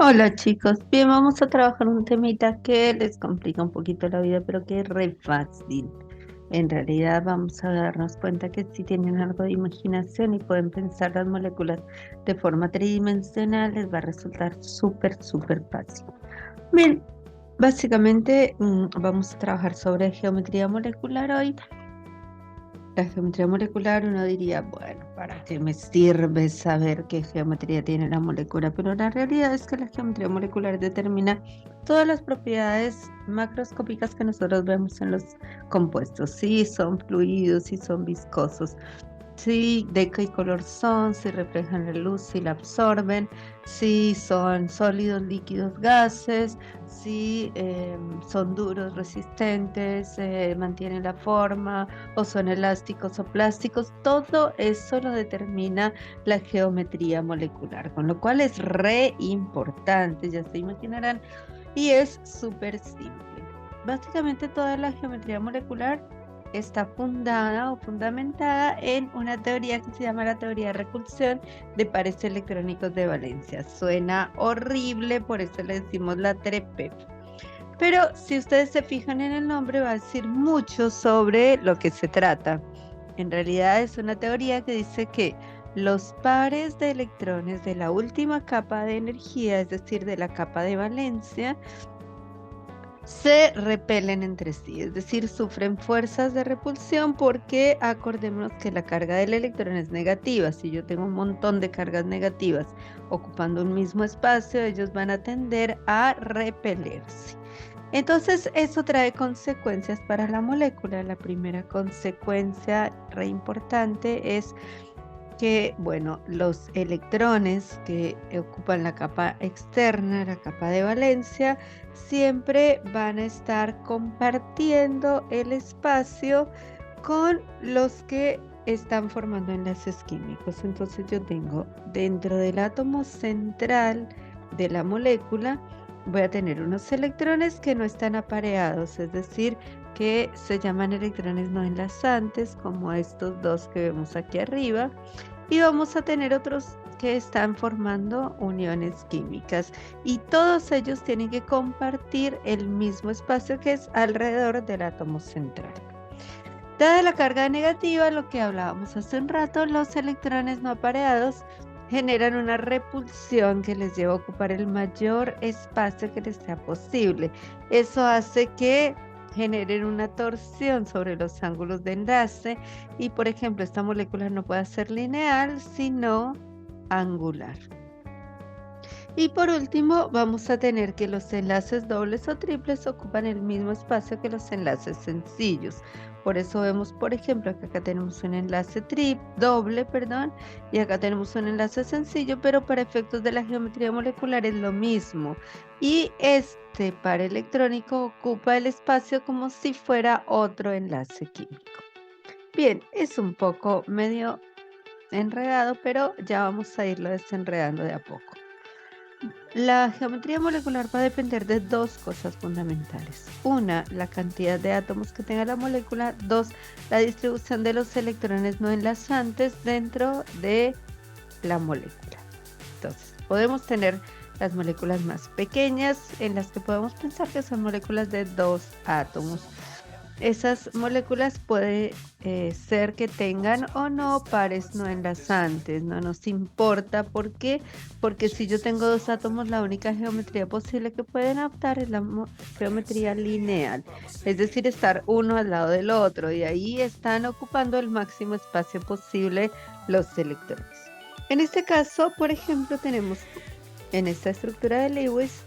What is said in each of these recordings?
Hola chicos, bien, vamos a trabajar un temita que les complica un poquito la vida, pero que es re fácil. En realidad vamos a darnos cuenta que si tienen algo de imaginación y pueden pensar las moléculas de forma tridimensional, les va a resultar súper fácil. Bien, básicamente vamos a trabajar sobre geometría molecular hoy. La geometría molecular, uno diría, bueno, ¿para qué me sirve saber qué geometría tiene la molécula? Pero la realidad es que la geometría molecular determina todas las propiedades macroscópicas que nosotros vemos en los compuestos, si son fluidos, si son viscosos, sí, de qué color son, si reflejan la luz, si la absorben, si son sólidos, líquidos, gases, si son duros, resistentes, mantienen la forma, o son elásticos o plásticos. Todo eso lo determina la geometría molecular, con lo cual es re importante, ya se imaginarán, y es súper simple. Básicamente toda la geometría molecular está fundada o fundamentada en una teoría que se llama la teoría de repulsión de pares electrónicos de valencia. Suena horrible, por eso le decimos la TREP. Pero si ustedes se fijan en el nombre, va a decir mucho sobre lo que se trata. En realidad es una teoría que dice que los pares de electrones de la última capa de energía, es decir, de la capa de valencia, se repelen entre sí, es decir, sufren fuerzas de repulsión porque acordémonos que la carga del electrón es negativa. Si yo tengo un montón de cargas negativas ocupando un mismo espacio, ellos van a tender a repelerse. Entonces, eso trae consecuencias para la molécula. La primera consecuencia re importante es que, bueno, los electrones que ocupan la capa externa, la capa de valencia, siempre van a estar compartiendo el espacio con los que están formando enlaces químicos. Entonces yo tengo dentro del átomo central de la molécula, voy a tener unos electrones que no están apareados, es decir, que se llaman electrones no enlazantes, como estos dos que vemos aquí arriba, y vamos a tener otros que están formando uniones químicas y todos ellos tienen que compartir el mismo espacio que es alrededor del átomo central. Dada la carga negativa, lo que hablábamos hace un rato, los electrones no apareados generan una repulsión que les lleva a ocupar el mayor espacio que les sea posible. Eso hace que generen una torsión sobre los ángulos de enlace y, por ejemplo, esta molécula no puede ser lineal, sino angular. Y por último, vamos a tener que los enlaces dobles o triples ocupan el mismo espacio que los enlaces sencillos. Por eso vemos, por ejemplo, que acá tenemos un enlace doble, perdón, y acá tenemos un enlace sencillo, pero para efectos de la geometría molecular es lo mismo. Y este par electrónico ocupa el espacio como si fuera otro enlace químico. Bien, es un poco medio enredado, pero ya vamos a irlo desenredando de a poco. La geometría molecular va a depender de dos cosas fundamentales. Una, la cantidad de átomos que tenga la molécula. Dos, la distribución de los electrones no enlazantes dentro de la molécula. Entonces, podemos tener las moléculas más pequeñas en las que podemos pensar que son moléculas de dos átomos. Esas moléculas puede ser que tengan o no pares no enlazantes, no nos importa. ¿Por qué? Porque si yo tengo dos átomos, la única geometría posible que pueden adaptar es la geometría lineal, es decir, estar uno al lado del otro, y ahí están ocupando el máximo espacio posible los electrones. En este caso, por ejemplo, tenemos en esta estructura de Lewis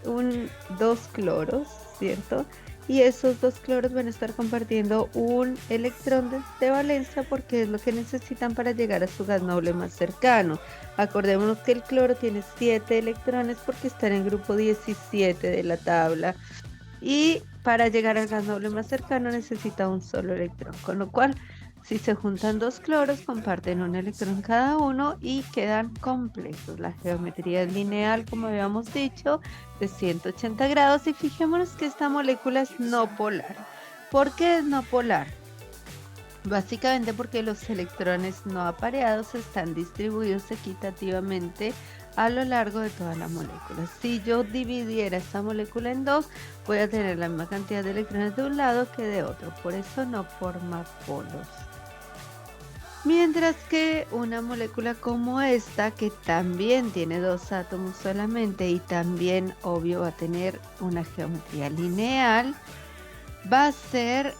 dos cloros, ¿cierto? Y esos dos cloros van a estar compartiendo un electrón de valencia porque es lo que necesitan para llegar a su gas noble más cercano. Acordémonos que el cloro tiene 7 electrones porque está en el grupo 17 de la tabla. Y para llegar al gas noble más cercano necesita un solo electrón, con lo cual si se juntan dos cloros comparten un electrón cada uno y quedan completos. La geometría es lineal, como habíamos dicho, de 180 grados, y fijémonos que esta molécula es no polar. ¿Por qué es no polar? Básicamente porque los electrones no apareados están distribuidos equitativamente a lo largo de toda la molécula. Si yo dividiera esta molécula en dos, voy a tener la misma cantidad de electrones de un lado que de otro, por eso no forma polos. Mientras que una molécula como esta, que también tiene dos átomos solamente y también, obvio, va a tener una geometría lineal, va a ser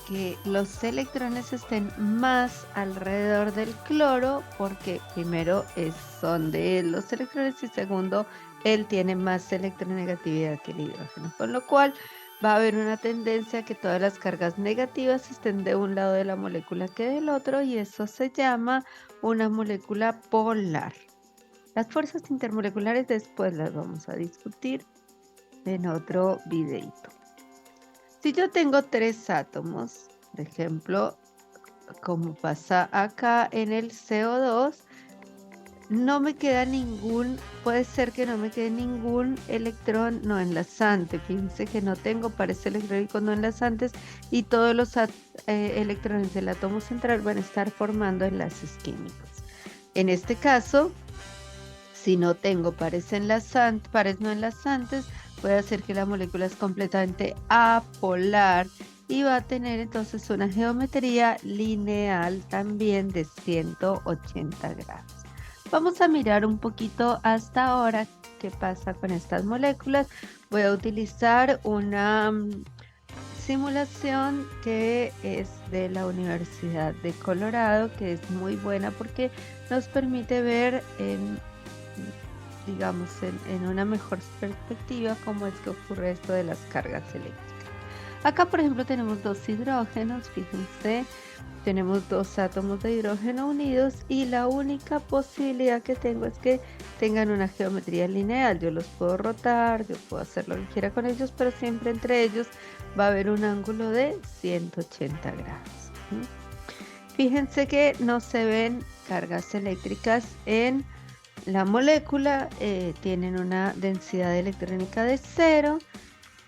que los electrones estén más alrededor del cloro, porque primero son de él los electrones y segundo, él tiene más electronegatividad que el hidrógeno, con lo cual va a haber una tendencia a que todas las cargas negativas estén de un lado de la molécula que del otro, y eso se llama una molécula polar. Las fuerzas intermoleculares después las vamos a discutir en otro videito. Si yo tengo tres átomos, por ejemplo, como pasa acá en el CO2, no me queda puede ser que no me quede ningún electrón no enlazante. Fíjense que no tengo pares electrónicos no enlazantes y todos los electrones del átomo central van a estar formando enlaces químicos. En este caso, si no tengo pares no enlazantes, puede hacer que la molécula es completamente apolar y va a tener entonces una geometría lineal también de 180 grados. Vamos a mirar un poquito hasta ahora qué pasa con estas moléculas. Voy a utilizar una simulación que es de la Universidad de Colorado, que es muy buena porque nos permite ver digamos, en una mejor perspectiva cómo es que ocurre esto de las cargas eléctricas. Acá, por ejemplo, tenemos dos hidrógenos, fíjense, tenemos dos átomos de hidrógeno unidos y la única posibilidad que tengo es que tengan una geometría lineal. Yo los puedo rotar, yo puedo hacer lo que quiera con ellos, pero siempre entre ellos va a haber un ángulo de 180 grados. Fíjense que no se ven cargas eléctricas en la molécula, tienen una densidad electrónica de 0,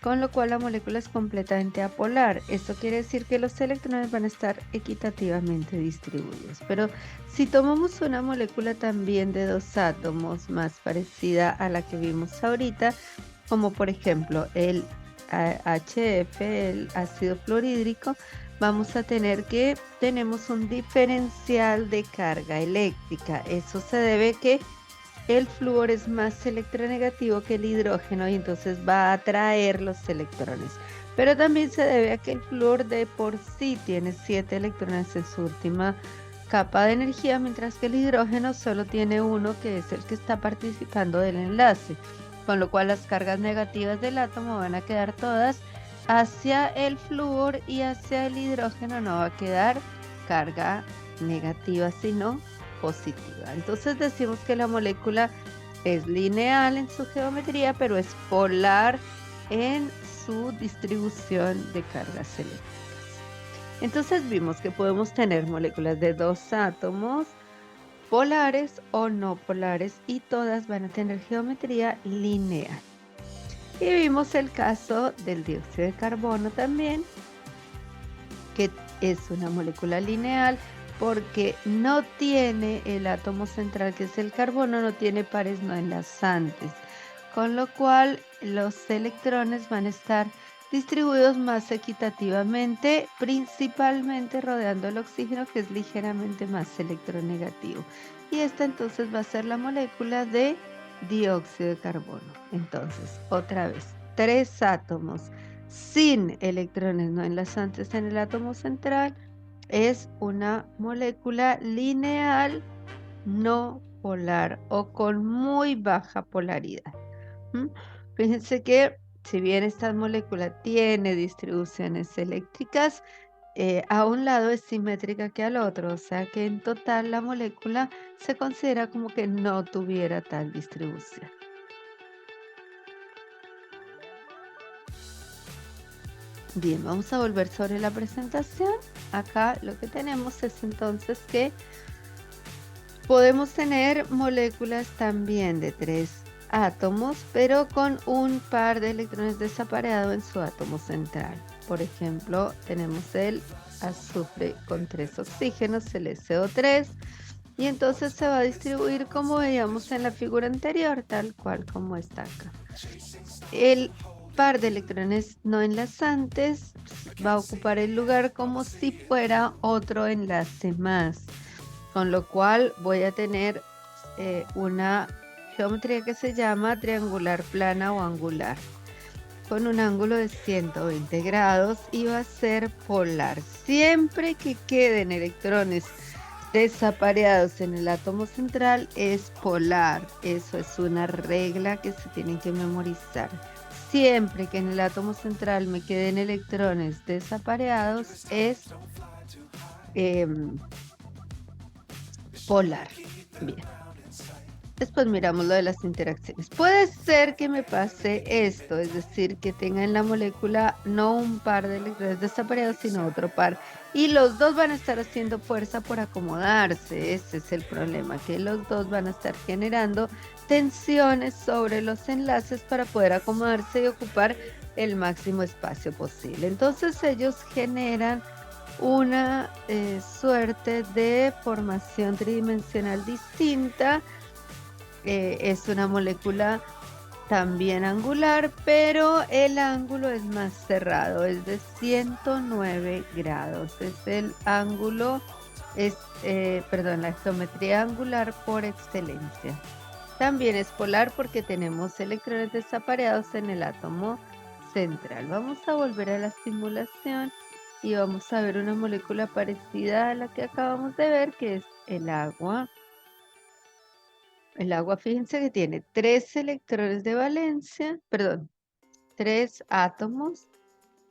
con lo cual la molécula es completamente apolar. Esto quiere decir que los electrones van a estar equitativamente distribuidos. Pero si tomamos una molécula también de dos átomos, más parecida a la que vimos ahorita, como por ejemplo el HF, el ácido fluorhídrico, vamos a tener que tenemos un diferencial de carga eléctrica. Eso se debe que el flúor es más electronegativo que el hidrógeno y entonces va a atraer los electrones. Pero también se debe a que el flúor de por sí tiene 7 electrones en su última capa de energía, mientras que el hidrógeno solo tiene uno, que es el que está participando del enlace. Con lo cual las cargas negativas del átomo van a quedar todas hacia el flúor y hacia el hidrógeno no va a quedar carga negativa, sino positiva. Entonces decimos que la molécula es lineal en su geometría, pero es polar en su distribución de cargas eléctricas. Entonces vimos que podemos tener moléculas de dos átomos polares o no polares y todas van a tener geometría lineal. Y vimos el caso del dióxido de carbono también, que es una molécula lineal porque no tiene el átomo central, que es el carbono, no tiene pares no enlazantes, con lo cual los electrones van a estar distribuidos más equitativamente, principalmente rodeando el oxígeno, que es ligeramente más electronegativo. Y esta entonces va a ser la molécula de dióxido de carbono. Entonces, otra vez, tres átomos sin electrones no enlazantes en el átomo central, es una molécula lineal no polar o con muy baja polaridad. Fíjense que si bien esta molécula tiene distribuciones eléctricas, a un lado es simétrica que al otro, o sea que en total la molécula se considera como que no tuviera tal distribución. Bien, vamos a volver sobre la presentación. Acá lo que tenemos es entonces que podemos tener moléculas también de tres átomos, pero con un par de electrones desapareados en su átomo central. Por ejemplo, tenemos el azufre con 3 oxígenos, el SO3, y entonces se va a distribuir como veíamos en la figura anterior, tal cual como está acá. El par de electrones no enlazantes va a ocupar el lugar como si fuera otro enlace más, con lo cual voy a tener una geometría que se llama triangular plana o angular, con un ángulo de 120 grados y va a ser polar. Siempre que queden electrones desapareados en el átomo central es polar. Eso es una regla que se tienen que memorizar. Siempre que en el átomo central me queden electrones desapareados es polar. Bien. Después miramos lo de las interacciones. Puede ser que me pase esto, es decir, que tenga en la molécula no un par de electrones desapareados, sino otro par. Y los dos van a estar haciendo fuerza por acomodarse. Ese es el problema, que los dos van a estar generando tensiones sobre los enlaces para poder acomodarse y ocupar el máximo espacio posible. Entonces ellos generan una suerte de formación tridimensional distinta. Es una molécula también angular, pero el ángulo es más cerrado, es de 109 grados. Es el ángulo, perdón, la geometría angular por excelencia. También es polar porque tenemos electrones desapareados en el átomo central. Vamos a volver a la simulación y vamos a ver una molécula parecida a la que acabamos de ver, que es el agua. El agua, fíjense que tiene 3 electrones de valencia, perdón, 3 átomos,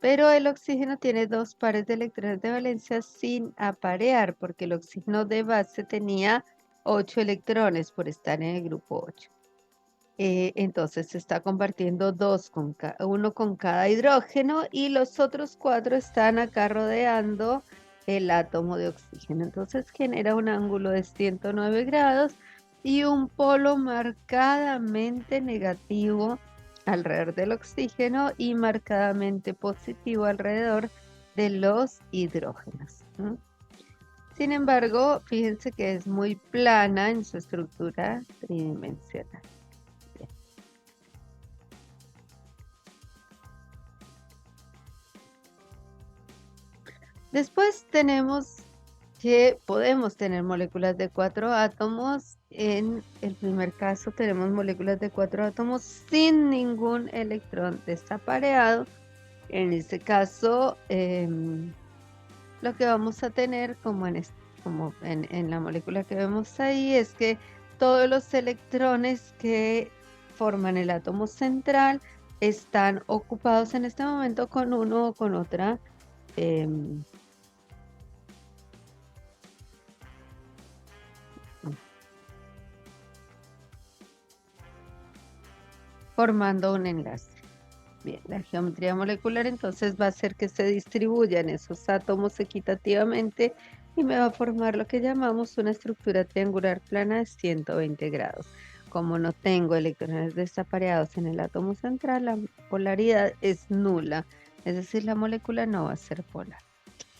pero el oxígeno tiene 2 pares de electrones de valencia sin aparear, porque el oxígeno de base tenía 8 electrones por estar en el grupo 8. Entonces se está compartiendo uno con cada hidrógeno y los otros 4 están acá rodeando el átomo de oxígeno. Entonces genera un ángulo de 109 grados y un polo marcadamente negativo alrededor del oxígeno y marcadamente positivo alrededor de los hidrógenos. Sin embargo, fíjense que es muy plana en su estructura tridimensional. Después tenemos que podemos tener moléculas de 4 átomos. En el primer caso tenemos moléculas de 4 átomos sin ningún electrón desapareado. En este caso, lo que vamos a tener como en la molécula que vemos ahí es que todos los electrones que forman el átomo central están ocupados en este momento con uno o con otra formando un enlace. Bien, la geometría molecular entonces va a hacer que se distribuyan esos átomos equitativamente y me va a formar lo que llamamos una estructura triangular plana de 120 grados. Como no tengo electrones desapareados en el átomo central, la polaridad es nula, es decir, la molécula no va a ser polar.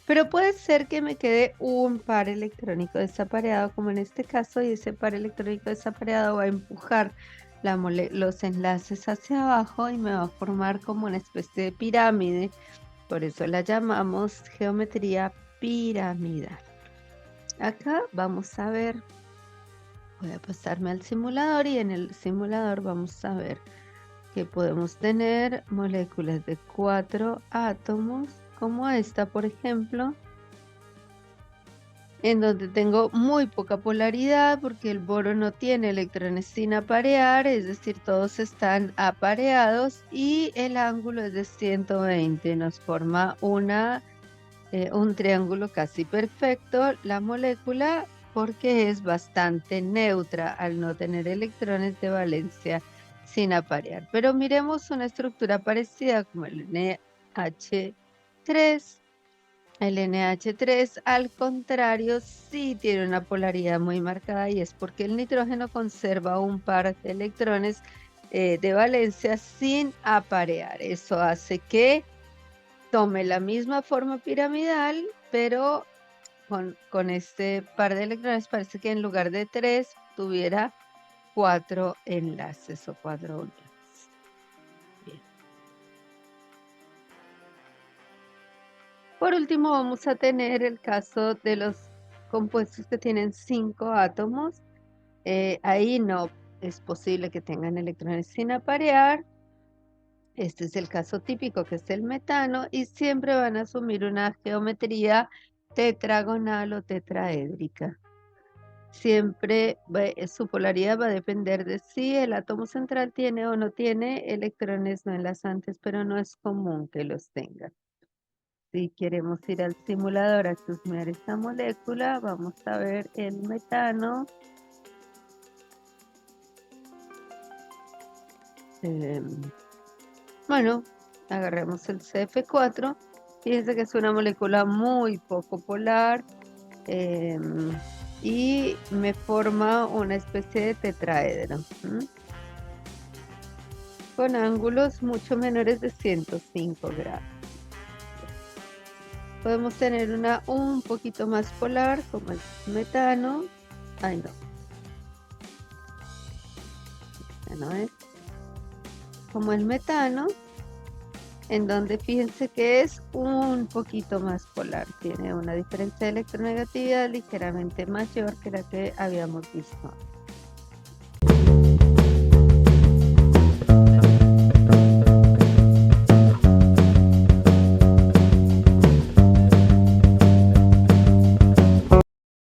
Pero puede ser que me quede un par electrónico desapareado, como en este caso, y ese par electrónico desapareado va a empujar los enlaces hacia abajo y me va a formar como una especie de pirámide. Por eso la llamamos geometría piramidal. Acá vamos a ver, voy a pasarme al simulador y en el simulador vamos a ver que podemos tener moléculas de 4 átomos, como esta, por ejemplo, en donde tengo muy poca polaridad porque el boro no tiene electrones sin aparear, es decir, todos están apareados y el ángulo es de 120, nos forma un triángulo casi perfecto la molécula porque es bastante neutra al no tener electrones de valencia sin aparear. Pero miremos una estructura parecida como el NH3. El NH3, al contrario, sí tiene una polaridad muy marcada y es porque el nitrógeno conserva un par de electrones de valencia sin aparear. Eso hace que tome la misma forma piramidal, pero con este par de electrones parece que en lugar de 3 tuviera 4 enlaces o 4 uniones. Bien. Por último, vamos a tener el caso de los compuestos que tienen 5 átomos. Ahí no es posible que tengan electrones sin aparear. Este es el caso típico, que es el metano, y siempre van a asumir una geometría tetragonal o tetraédrica. Siempre su polaridad va a depender de si el átomo central tiene o no tiene electrones no enlazantes, pero no es común que los tenga. Si queremos ir al simulador a chusmear esta molécula, vamos a ver el metano. Bueno, agarremos el CF4. Fíjense que es una molécula muy poco polar y me forma una especie de tetraedro con ángulos mucho menores de 105 grados. Podemos tener una un poquito más polar como el metano. Ay, no. Ya no es. Como el metano, en donde fíjense que es un poquito más polar. Tiene una diferencia de electronegatividad ligeramente mayor que la que habíamos visto antes.